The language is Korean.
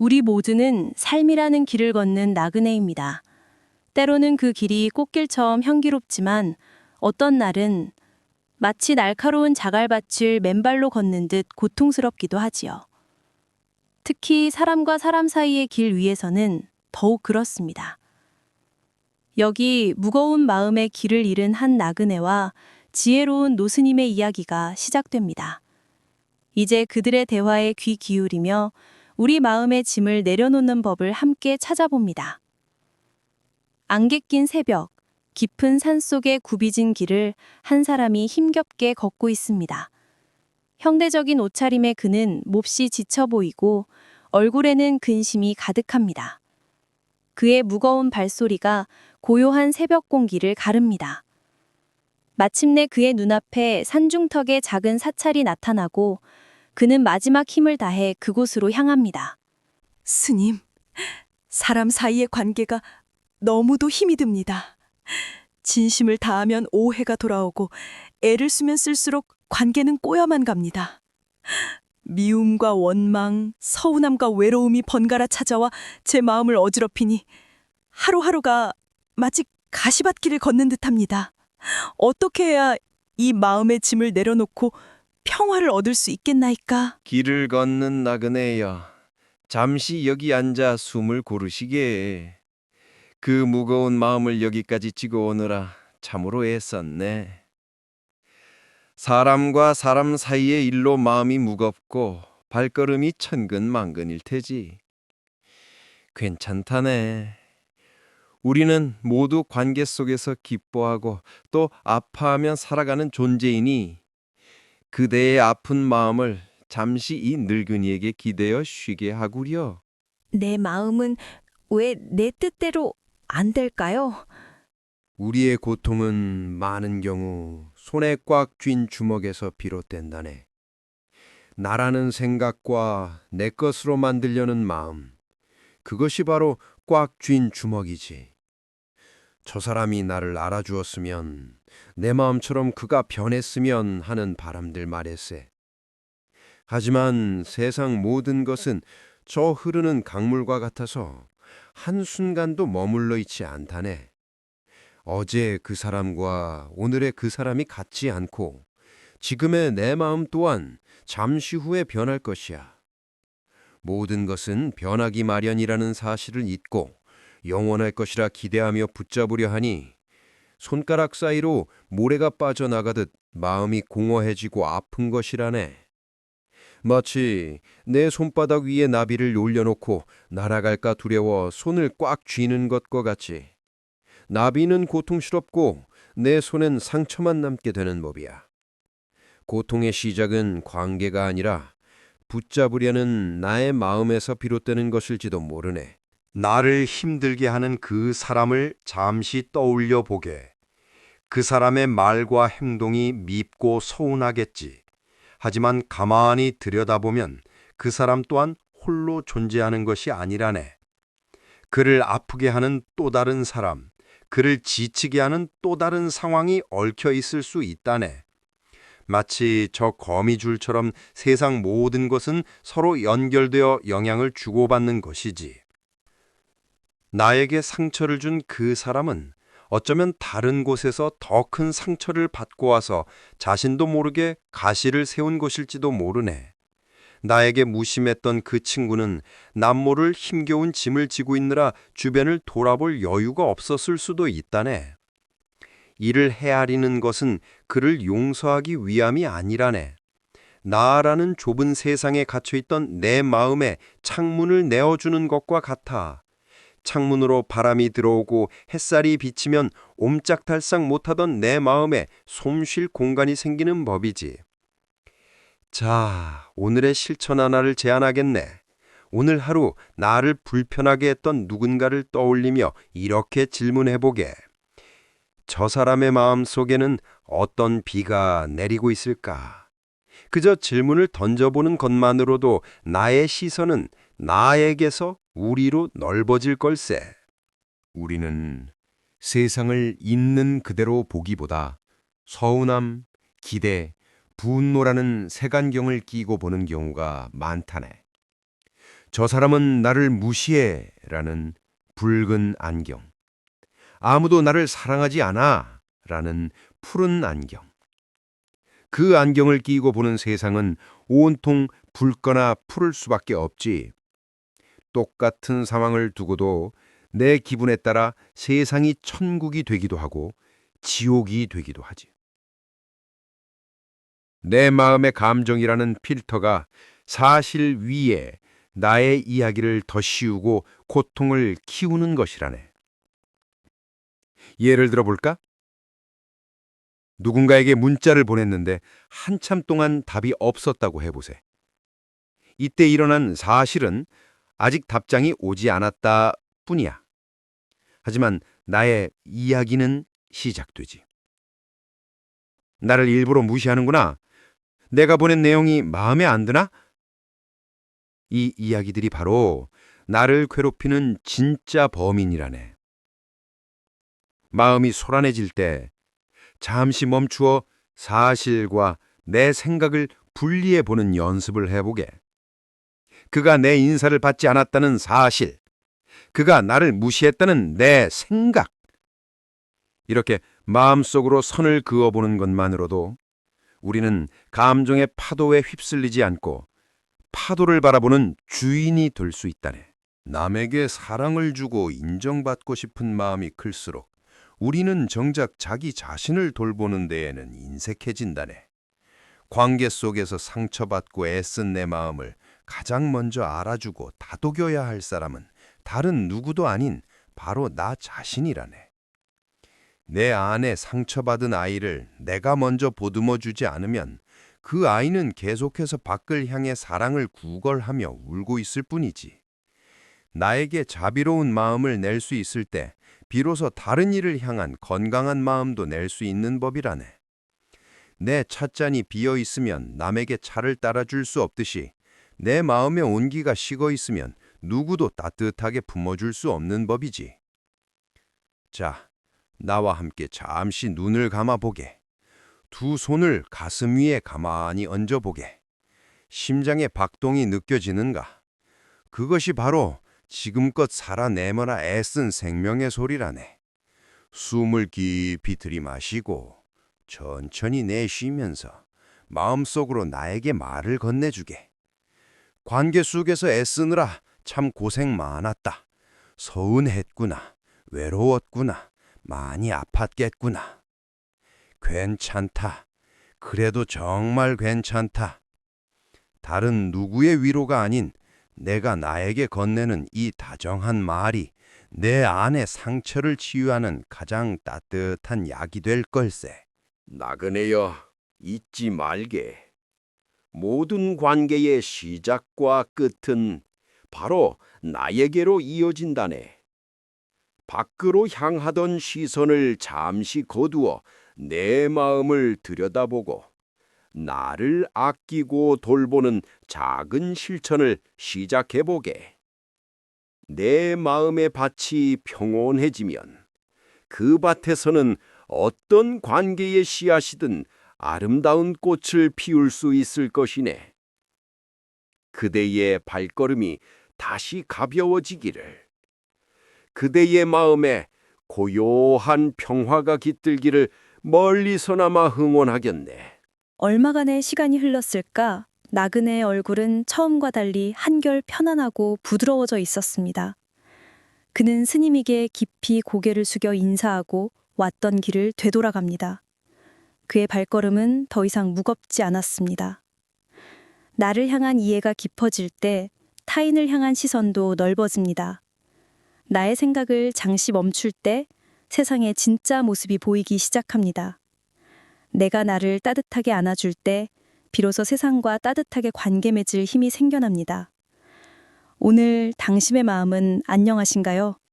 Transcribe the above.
우리 모두는 삶이라는 길을 걷는 나그네입니다. 때로는 그 길이 꽃길처럼 향기롭지만 어떤 날은 마치 날카로운 자갈밭을 맨발로 걷는 듯 고통스럽기도 하지요. 특히 사람과 사람 사이의 길 위에서는 더욱 그렇습니다. 여기 무거운 마음의 길을 잃은 한 나그네와 지혜로운 노스님의 이야기가 시작됩니다. 이제 그들의 대화에 귀 기울이며 우리 마음의 짐을 내려놓는 법을 함께 찾아봅니다. 안개 낀 새벽, 깊은 산속의 굽이진 길을 한 사람이 힘겹게 걷고 있습니다. 형대적인 옷차림의 그는 몹시 지쳐 보이고 얼굴에는 근심이 가득합니다. 그의 무거운 발소리가 고요한 새벽 공기를 가릅니다. 마침내 그의 눈앞에 산중턱에 작은 사찰이 나타나고 그는 마지막 힘을 다해 그곳으로 향합니다. 스님, 사람 사이의 관계가 너무도 힘이 듭니다. 진심을 다하면 오해가 돌아오고 애를 쓰면 쓸수록 관계는 꼬여만 갑니다. 미움과 원망, 서운함과 외로움이 번갈아 찾아와 제 마음을 어지럽히니 하루하루가 마치 가시밭길을 걷는 듯합니다. 어떻게 해야 이 마음의 짐을 내려놓고 평화를 얻을 수 있겠나이까? 길을 걷는 나그네여, 잠시 여기 앉아 숨을 고르시게. 그 무거운 마음을 여기까지 지고 오느라 참으로 애썼네. 사람과 사람 사이의 일로 마음이 무겁고 발걸음이 천근만근일 테지. 괜찮다네. 우리는 모두 관계 속에서 기뻐하고 또 아파하며 살아가는 존재이니 그대의 아픈 마음을 잠시 이 늙은이에게 기대어 쉬게 하구려. 내 마음은 왜 내 뜻대로 안 될까요? 우리의 고통은 많은 경우 손에 꽉 쥔 주먹에서 비롯된다네. 나라는 생각과 내 것으로 만들려는 마음, 그것이 바로 꽉 쥔 주먹이지. 저 사람이 나를 알아주었으면, 내 마음처럼 그가 변했으면 하는 바람들 말일세. 하지만 세상 모든 것은 저 흐르는 강물과 같아서 한순간도 머물러 있지 않다네. 어제 그 사람과 오늘의 그 사람이 같지 않고 지금의 내 마음 또한 잠시 후에 변할 것이야. 모든 것은 변하기 마련이라는 사실을 잊고 영원할 것이라 기대하며 붙잡으려 하니 손가락 사이로 모래가 빠져나가듯 마음이 공허해지고 아픈 것이라네. 마치 내 손바닥 위에 나비를 올려놓고 날아갈까 두려워 손을 꽉 쥐는 것과 같이 나비는 고통스럽고 내 손엔 상처만 남게 되는 법이야. 고통의 시작은 관계가 아니라 붙잡으려는 나의 마음에서 비롯되는 것일지도 모르네. 나를 힘들게 하는 그 사람을 잠시 떠올려 보게. 그 사람의 말과 행동이 밉고 서운하겠지. 하지만 가만히 들여다보면 그 사람 또한 홀로 존재하는 것이 아니라네. 그를 아프게 하는 또 다른 사람, 그를 지치게 하는 또 다른 상황이 얽혀 있을 수 있다네. 마치 저 거미줄처럼 세상 모든 것은 서로 연결되어 영향을 주고받는 것이지. 나에게 상처를 준 그 사람은 어쩌면 다른 곳에서 더 큰 상처를 받고 와서 자신도 모르게 가시를 세운 것일지도 모르네. 나에게 무심했던 그 친구는 남모를 힘겨운 짐을 지고 있느라 주변을 돌아볼 여유가 없었을 수도 있다네. 이를 헤아리는 것은 그를 용서하기 위함이 아니라네. 나라는 좁은 세상에 갇혀있던 내 마음에 창문을 내어주는 것과 같아. 창문으로 바람이 들어오고 햇살이 비치면 옴짝달싹 못하던 내 마음에 숨 쉴 공간이 생기는 법이지. 자, 오늘의 실천 하나를 제안하겠네. 오늘 하루 나를 불편하게 했던 누군가를 떠올리며 이렇게 질문해보게. 저 사람의 마음 속에는 어떤 비가 내리고 있을까? 그저 질문을 던져보는 것만으로도 나의 시선은 나에게서 우리로 넓어질 걸세. 우리는 세상을 있는 그대로 보기보다 서운함, 기대, 분노라는 색안경을 끼고 보는 경우가 많다네. 저 사람은 나를 무시해 라는 붉은 안경. 아무도 나를 사랑하지 않아 라는 푸른 안경. 그 안경을 끼고 보는 세상은 온통 붉거나 푸를 수밖에 없지. 똑같은 상황을 두고도 내 기분에 따라 세상이 천국이 되기도 하고 지옥이 되기도 하지. 내 마음의 감정이라는 필터가 사실 위에 나의 이야기를 더 씌우고 고통을 키우는 것이라네. 예를 들어 볼까? 누군가에게 문자를 보냈는데 한참 동안 답이 없었다고 해보세. 이때 일어난 사실은 아직 답장이 오지 않았다 뿐이야. 하지만 나의 이야기는 시작되지. 나를 일부러 무시하는구나. 내가 보낸 내용이 마음에 안 드나? 이 이야기들이 바로 나를 괴롭히는 진짜 범인이라네. 마음이 소란해질 때 잠시 멈추어 사실과 내 생각을 분리해 보는 연습을 해보게. 그가 내 인사를 받지 않았다는 사실, 그가 나를 무시했다는 내 생각. 이렇게 마음속으로 선을 그어보는 것만으로도 우리는 감정의 파도에 휩쓸리지 않고 파도를 바라보는 주인이 될 수 있다네. 남에게 사랑을 주고 인정받고 싶은 마음이 클수록 우리는 정작 자기 자신을 돌보는 데에는 인색해진다네. 관계 속에서 상처받고 애쓴 내 마음을 가장 먼저 알아주고 다독여야 할 사람은 다른 누구도 아닌 바로 나 자신이라네. 내 안에 상처받은 아이를 내가 먼저 보듬어 주지 않으면 그 아이는 계속해서 밖을 향해 사랑을 구걸하며 울고 있을 뿐이지. 나에게 자비로운 마음을 낼 수 있을 때 비로소 다른 이를 향한 건강한 마음도 낼 수 있는 법이라네. 내 찻잔이 비어 있으면 남에게 차를 따라줄 수 없듯이 내 마음의 온기가 식어 있으면 누구도 따뜻하게 품어줄 수 없는 법이지. 자, 나와 함께 잠시 눈을 감아보게. 두 손을 가슴 위에 가만히 얹어보게. 심장의 박동이 느껴지는가? 그것이 바로 지금껏 살아내머라 애쓴 생명의 소리라네. 숨을 깊이 들이마시고 천천히 내쉬면서 마음속으로 나에게 말을 건네주게. 관계 속에서 애쓰느라 참 고생 많았다. 서운했구나. 외로웠구나. 많이 아팠겠구나. 괜찮다. 그래도 정말 괜찮다. 다른 누구의 위로가 아닌 내가 나에게 건네는 이 다정한 말이 내 안의 상처를 치유하는 가장 따뜻한 약이 될 걸세. 나그네여, 잊지 말게. 모든 관계의 시작과 끝은 바로 나에게로 이어진다네. 밖으로 향하던 시선을 잠시 거두어 내 마음을 들여다보고 나를 아끼고 돌보는 작은 실천을 시작해보게. 내 마음의 밭이 평온해지면 그 밭에서는 어떤 관계의 씨앗이든 아름다운 꽃을 피울 수 있을 것이네. 그대의 발걸음이 다시 가벼워지기를, 그대의 마음에 고요한 평화가 깃들기를 멀리서나마 응원하겠네. 얼마간의 시간이 흘렀을까? 나그네의 얼굴은 처음과 달리 한결 편안하고 부드러워져 있었습니다. 그는 스님에게 깊이 고개를 숙여 인사하고 왔던 길을 되돌아갑니다. 그의 발걸음은 더 이상 무겁지 않았습니다. 나를 향한 이해가 깊어질 때 타인을 향한 시선도 넓어집니다. 나의 생각을 잠시 멈출 때 세상의 진짜 모습이 보이기 시작합니다. 내가 나를 따뜻하게 안아줄 때 비로소 세상과 따뜻하게 관계 맺을 힘이 생겨납니다. 오늘 당신의 마음은 안녕하신가요?